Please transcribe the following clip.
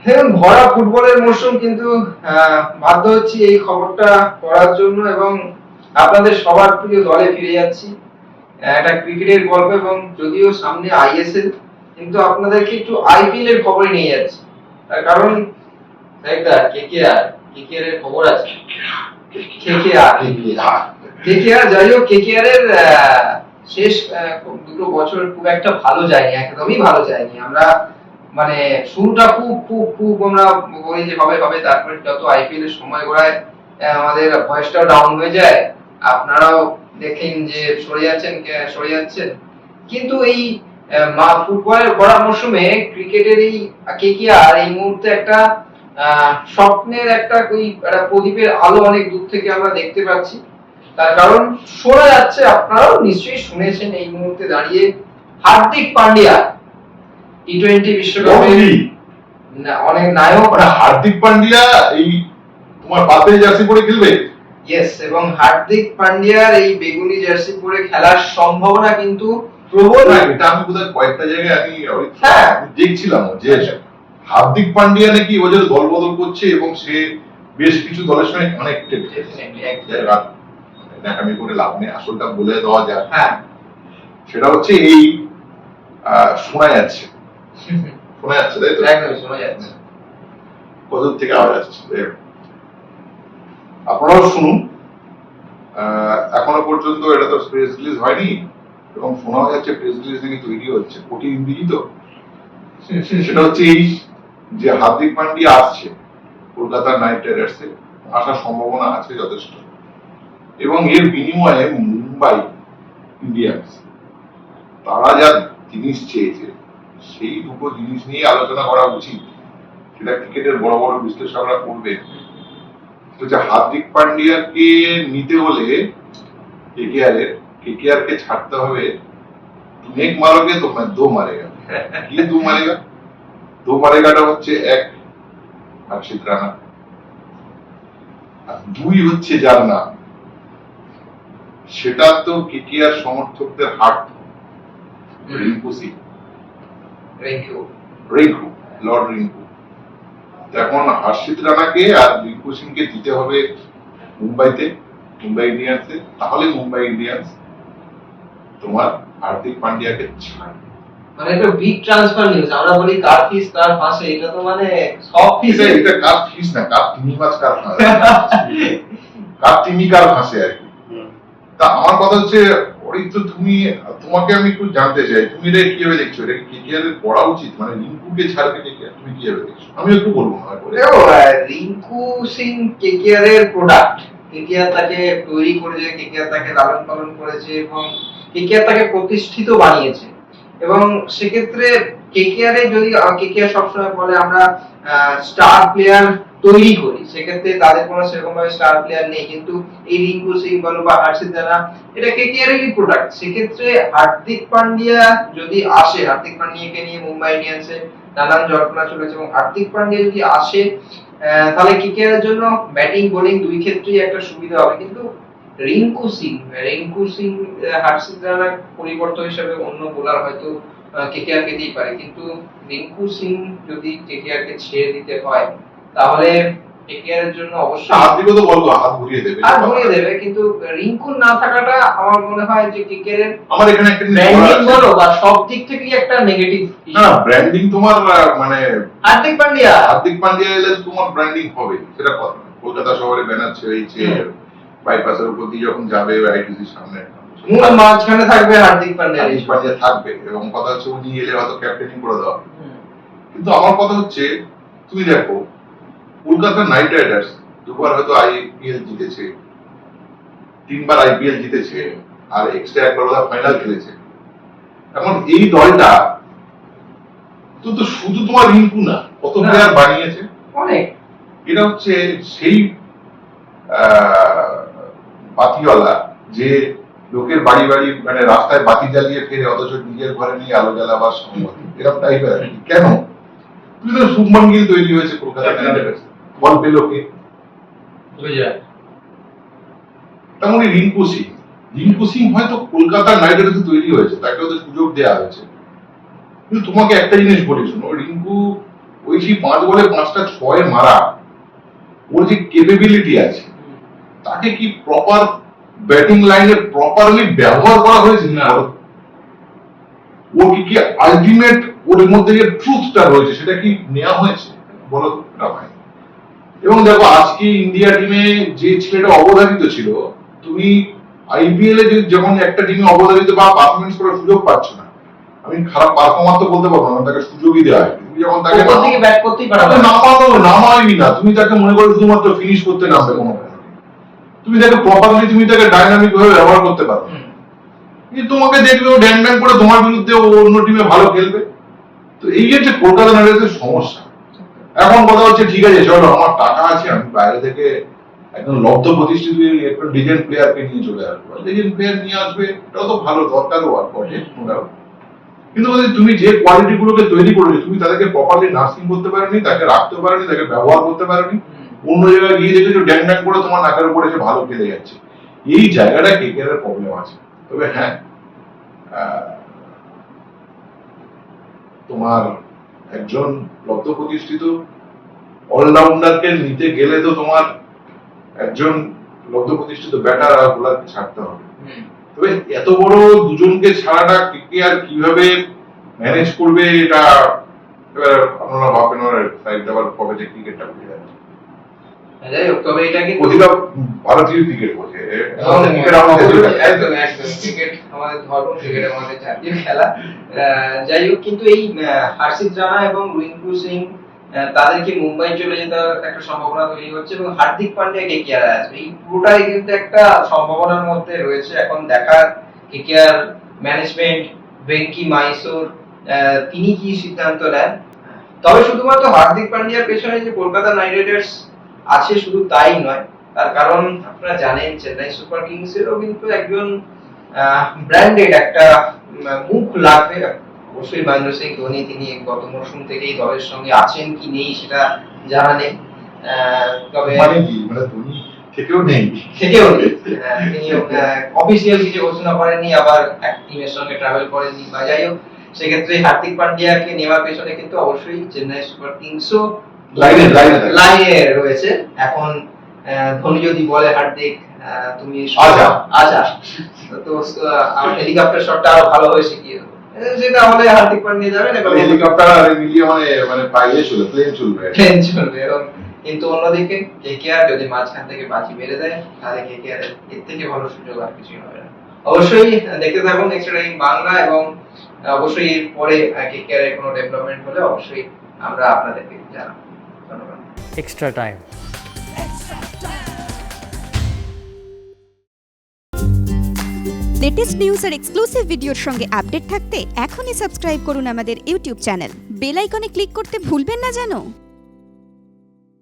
দেখুন, ভরা ফুটবলের মরশুম, কিন্তু বাধ্য হচ্ছি এই খবরটা করার জন্য, এবং আপনাদের সবার প্রিয় দলে ফিরে যাচ্ছি। একটা ক্রিকেটের গল্প, এবং যদিও সামনে আইএসএল, কিন্তু আপনাদেরকে একটু আইপিএল এর খবরই নিয়ে যাচ্ছি। তার কারণ একটা কেকেআর এর খবর আছে। কেকেআর যাই হোক, কেকেআর এর শেষ দুটো বছর খুব একটা ভালো যায়নি, একদমই ভালো যায়নি। আমরা মানে শুরুটা খুব খুব খুব আমরা বলি যে হবে হবে, তারপরে যত আইপিএল এর সময় গড়ায় আমাদের ভয়েসটাও ডাউন হয়ে যায়। আপনারাও দেখেন যে সরে যাচ্ছেন। কিন্তু এই ফুটবলের ভরা মরশুমে ক্রিকেটের এই কেকেআর এই মুহূর্তে একটা স্বপ্নের একটা প্রদীপের আলো অনেক দূর থেকে আমরা দেখতে পাচ্ছি। তার কারণ শোনা যাচ্ছে, আপনারাও নিশ্চয়ই শুনেছেন, এই মুহূর্তে দাঁড়িয়ে হার্দিক পান্ডিয়া টি-20 বিশ্বকাপে অনেক নায়ক। হার্দিক পান্ডিয়া এই তোমার বাতে জার্সি পরে খেলবে। ইয়েস, এবং হার্দিক পান্ডিয়ার এই বেগুনি জার্সি পরে খেলার সম্ভাবনা কিন্তু প্রবল। এটা আমি বোধহয় কয়েকটা জায়গায় আমি দেখছিলাম যে হার্দিক পান্ডিয়া নাকি ওদের দল বদল করছে, এবং সে বেশ কিছু দলের সঙ্গে কানেক্টেড। দেখামি করে লাভ নেই, আসলটা বলে দেওয়া যায়। সেটা হচ্ছে এই শোনা যাচ্ছে, তাই তো? একদমই শোনা যাচ্ছে। কতদূর থেকে আওয়াজ আসছে আপনারাও শুনুন। এখনো পর্যন্ত এটা তো প্রেস রিলিজ হয়নি, এবং শোনা যাচ্ছে প্রেস রিলিজ নাকি তৈরি হচ্ছে। কোটি ইংরেজি তো, সেটা হচ্ছে এই যে হার্দিক পান্ডিয়া আসছে কলকাতা নাইট রাইডার্সে, আসার সম্ভাবনা আছে যথেষ্ট, এবং এর বিনিময়ে মুম্বাই ইন্ডিয়ান্স তারা যা জিনিস চেয়েছে সেই দুটো জিনিস নিয়ে আলোচনা করা উচিত। সেটা ক্রিকেটের বড় বড় বিশ্লেষকরা করবে। হার্দিক পান্ডিয়াকে নিতে হলে কেকেআর কে ছাড়তে হবে। তুমি এক মারোগে তো मैं दो मारेगा। কি দু মারেগা? দু মারেগাটা হচ্ছে এক হর্ষিত রানা, আর দুই হচ্ছে যার নাম, সেটা তো কেকেআর সমর্থকদের হার্ট, রিঙ্কু সিং, লর্ড রিঙ্কু। এখন হর্ষিত রানাকে আর রিঙ্কু সিংকে দিতে হবে মুম্বাই ইন্ডিয়ান্সে, তাহলে মুম্বাই ইন্ডিয়ান্স তোমার হার্দিক পান্ডিয়াকে ছাড়বে। মানে একটা বিগ ট্রান্সফার নিউজ। আমরা বলি কার ফিস কার ফাঁসে, এটা তো মানে সব ফিস। এটা কার ফিস না, কার তিমি মাছ কার ফাঁসে, কার তিমি কার ফাঁসে আর কি। তা আমার কথা হচ্ছে, তোমাকে আমি একটু জানতে চাই, তুমি এটা কিভাবে দেখছো? এটা কেকেআর এর পড়া উচিত, মানে রিঙ্কুকে ছাড়বে কেকেআর, তুমি কিভাবে দেখছো? আমি একটু বলবো না করে। রিঙ্কু সিং কেকেআর এর প্রোডাক্ট। কেকেআর তাকে তৈরি করেছে, কেকেআর তাকে লালন পালন করেছে, এবং কেকেআর তাকে প্রতিষ্ঠিত বানিয়েছে। এবং সেক্ষেত্রে কেকেআর এ যদি কেকেআর সবসময় বলে আমরা স্টার প্লেয়ার তৈরি করি, সেক্ষেত্রে তাদের কোনো সেরকম ভাবে স্টার প্লেয়ার নেই। কিন্তু এই রিঙ্কু সিং বলো বা হর্ষিত রানা, এটা কেকেআর এরই প্রোডাক্ট। সেক্ষেত্রে হার্দিক পান্ডিয়া যদি আসে, হার্দিক পান্ডিয়াকে নিয়ে মুম্বাই ইন্ডিয়ান্সে নানান জল্পনা চলেছে, এবং হার্দিক পান্ডিয়া যদি আসে তাহলে কেকেআর এর জন্য ব্যাটিং বোলিং দুই ক্ষেত্রেই একটা সুবিধা হবে। কিন্তু রিঙ্কু সিং হর্ষিত রানার পরিবর্তন হিসেবে অন্য বোলার হয়তো কেকেআর কে দিতে পারে, কিন্তু রিঙ্কু সিং যদি কেকেআর কে ছেড়ে দিতে হয়, তাহলে কেকেআর এর জন্য অবশ্যই হার্দিকও তো বলবো হাত ঘুরিয়ে দেবে, কিন্তু রিঙ্কু না থাকাটা আমার মনে হয় যে কেকেআর এর আমার এখানে একটা ব্র্যান্ডিং বলো বা সব দিক থেকেই একটা নেগেটিভ। না, ব্র্যান্ডিং তোমার মানে হার্দিক পান্ডিয়া এলে তোমার ব্র্যান্ডিং হবে, সেটা কথা। কলকাতা শহরে ব্যানার ছেড়েছে, বাইপাসের উপর দিয়ে যখন যাবে আইটিসির সামনে মূল মাঝখানে থাকবে হার্দিক পান্ডিয়া থাকবে, এবং কথা হচ্ছে উনি এলে হয়তো ক্যাপ্টেনিং করে দেওয়া। কিন্তু আমার কথা হচ্ছে, তুমি দেখো কলকাতা নাইট রাইডার্স দুবার হয়তো আইপিএল জিতেছে, 3 বার আইপিএল জিতেছে, আর এক্সট্রা একবার ফাইনাল খেলেছে। এখন এই দলটা তো শুধু তোমার রিঙ্কু না, কত প্লেয়ার বানিয়েছে অনেক। এটা হচ্ছে সেই বাতিওয়ালা যে লোকের বাড়ি বাড়ি মানে রাস্তায় বাতি জ্বালিয়ে ফেরে, অথচ নিজের ঘরে নিয়ে আলো জ্বালাবার সম্মতি, এরকম টাইপের। কেন? তুমি তো শুভমান গিল তৈরি হয়েছে কলকাতা নাইট রাইডার্স, বল পেল কে? তেমনই রিঙ্কু সিং হয়তো কলকাতা নাইট রাইডার্সে তৈরি হয়েছে, তাকে ওদের সুযোগ দেওয়া হয়েছে। কিন্তু তোমাকে একটা জিনিস বলি, শোনো, রিঙ্কু ওই সেই 5 বলে 5টা 6 মারা ওর যে কেপেবিলিটি আছে তাকে কি প্রপার ব্যাটিং লাইনে প্রপারলি ব্যবহার করা হয়েছে না। ওর কি আলটিমেট ওর মধ্যে যে ট্রুথটা রয়েছে সেটা কি নেওয়া হয়েছে বলো তো? এটা হয়। এবং দেখো আজকে ইন্ডিয়া টিমে যে ছেলেটা অবধারিত ছিল, তুমি আইপিএল এ যখন একটা টিমে অবধারিত বা পারফরমেন্স করার সুযোগ পাচ্ছ না, আমি খারাপ পারফরমার তো বলতে পারবো না, তাকে সুযোগই দেওয়া হয়। তুমি যখন তাকে উপর থেকে ব্যাট করতেই পারো না। নামাওই না, তুমি তাকে মনে করো শুধুমাত্র ফিনিশ করতে নামবে কোনো কারণে। তুমি তাকে প্রপারলি তুমি তাকে ডাইনামিক ভাবে ব্যবহার করতে পারো না। কিন্তু তোমাকে দেখবে ও ড্যাং ড্যাং করে তোমার বিরুদ্ধে ও অন্য টিমে ভালো খেলবে। তো এই হচ্ছে কলকাতা নাইট রাইডার্সের সমস্যা। এখন কথা হচ্ছে ঠিক আছে চলো আমার টাকা আছে, আমি বাইরে থেকে একদম লব্ধ প্রতিষ্ঠিত একটা লিজেন্ড প্লেয়ারকে নিয়ে চলে আসবো। লিজেন্ড প্লেয়ার নিয়ে আসবে, এটাও তো ভালো, দরকারও আর বটে। কিন্তু তুমি যে কোয়ালিটি গুলোকে তৈরি করেছো তুমি তাদেরকে প্রপারলি নার্সিং করতে পারোনি, তাকে রাখতে পারোনি, তাকে ব্যবহার করতে পারোনি। অন্য জায়গায় গিয়ে দেখেছো ড্যাং ড্যাং করে তোমার নাকের উপরে এসে ভালো খেলে যাচ্ছে। এই জায়গাটা কেকেআর এর প্রবলেম আছে। তবে হ্যাঁ, তোমার একজন লব্ধ প্রতিষ্ঠিত অলরাউন্ডারকে নিতে গেলে তো তোমার একজন লব্ধ প্রতিষ্ঠিত ব্যাটার আর বোলারকে ছাড়তে হবে। তবে এত বড় দুজনকে ছাড়াটা কেকেআর কিভাবে ম্যানেজ করবে এটা এবার আপনারা ভাবেন, সাইড আবার কবে যে ক্রিকেটটা বুঝে যাচ্ছে। যাই হোক, তবে এটা কিন্তু প্রতিটা ভারতীয় ক্রিকেট বোঝে। ক্রিকেট আমাদের ধর্ম, ক্রিকেট আমাদের জাতীয় খেলা। যাই হোক, কিন্তু এই হর্ষিত রানা এবং রিঙ্কু সিং তাদেরকে মুম্বাই চলে যেতে একটা সম্ভাবনা তৈরি হচ্ছে এবং হার্দিক পান্ডিয়া কেকেআর আসবে, এই পুরোটাই কিন্তু একটা সম্ভাবনার মধ্যে রয়েছে। এখন দেখার কেকেআর ম্যানেজমেন্ট, ভেঙ্কি মাইসোর তিনি কি সিদ্ধান্ত নেন। তবে শুধুমাত্র হার্দিক পান্ডিয়ার পেছনে যে কলকাতা নাইট রাইডার্স আছে শুধু তাই নয়, তার কারণ আপনারা জানেন চেন্নাই সুপার কিংস এরও কিন্তু একজন ব্র্যান্ডেড একটা মুখ লাগবে। অবশ্যই মহেন্দ্র সিং ধোনি, তিনি গত মরশুম থেকেই দলের সঙ্গে আছেন কি নেই সেটা জানা নেই। তবে মানে কি, মানে ধোনি থেকেও নেই, তিনি অফিসিয়াল কিছু ঘোষণা করেননি, আবার এক টিমের সঙ্গে ট্রাভেল করেননি। বা যাই হোক, সেক্ষেত্রে হার্দিক পান্ডিয়াকে নেওয়ার পেছনে কিন্তু অবশ্যই চেন্নাই সুপার কিংসও লাইনে রয়েছে। এখন ধোনি যদি বলে হার্দিক তুমি আচ্ছা তো আমার হেলিকপ্টার শটটা আরো ভালো হয়ে শিখিয়ে দেবো, সেটা আমাদের হার্দিক পান্ডিয়া যাবেন এবং হেলিকপ্টার আর মিলিয়ে মানে পাইলে চলে, প্লেন চলবে এবং কিন্তু অন্যদিকে কেকেআর যদি মাঝখান থেকে বাজি মেরে দেয় তাহলে কেকেআর এর থেকে ভালো সুযোগ আর কিছুই হবে না। অবশ্যই দেখতে থাকুন এক্সট্রা টাইম বাংলা, এবং অবশ্যই এর পরে কেকেআর এর কোনো ডেভেলপমেন্ট হলে অবশ্যই আমরা আপনাদেরকে জানাবো। ধন্যবাদ। Extra time. লেটেস্ট নিউজ আর এক্সক্লুসিভ ভিডিওর সঙ্গে আপডেট থাকতে এখনই সাবস্ক্রাইব করুন আমাদের ইউটিউব চ্যানেল। বেল আইকনে ক্লিক করতে ভুলবেন না যেন।